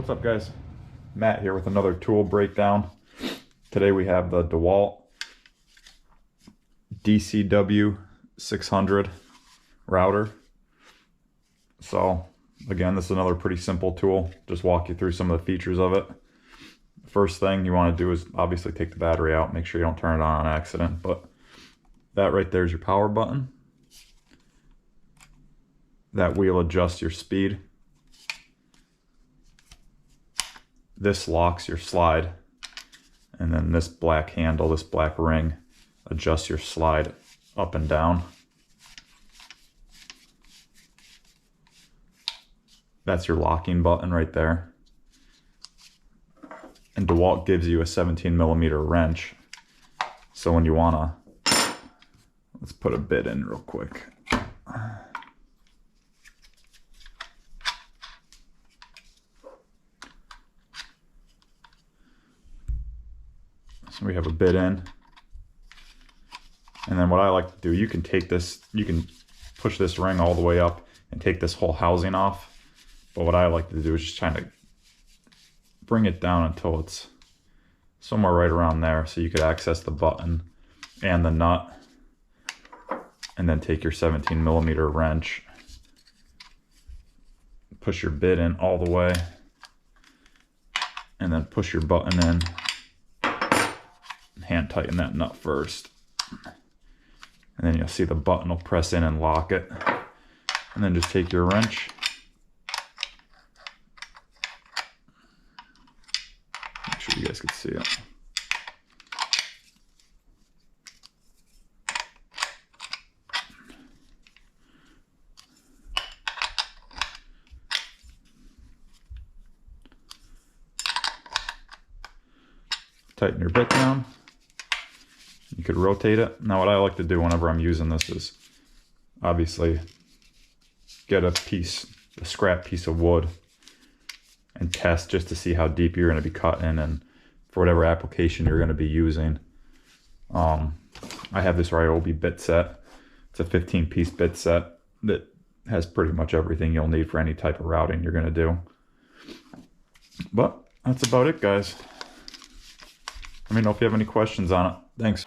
What's up, guys? Matt here with another tool breakdown. Today we have the Dewalt DCW600 Router. So again, this is another pretty simple tool. Just walk you through some of the features of it. First thing you want to do is obviously take the battery out. Make sure you don't turn it on accident. But that right there is your power button. That wheel adjusts your speed. This locks your slide, and then this black handle, this black ring, adjusts your slide up and down. That's your locking button right there. And Dewalt gives you a 17mm wrench. So when you wanna, let's put a bit in real quick. So we have a bit in, and then what I like to do, you can take this, you can push this ring all the way up and take this whole housing off, but what I like to do is just kind of bring it down until it's somewhere right around there, so you could access the button and the nut, and then take your 17mm wrench, push your bit in all the way, and then push your button in. Hand tighten that nut first, and then you'll see the button will press in and lock it, and then just take your wrench, make sure you guys can see it, tighten your bit down. You could rotate it. Now what I like to do whenever I'm using this is obviously get a scrap piece of wood and test just to see how deep you're going to be cutting and for whatever application you're going to be using. I have this Ryobi bit set. It's a 15-piece bit set that has pretty much everything you'll need for any type of routing you're going to do. But that's about it, guys. Let me know if you have any questions on it. Thanks.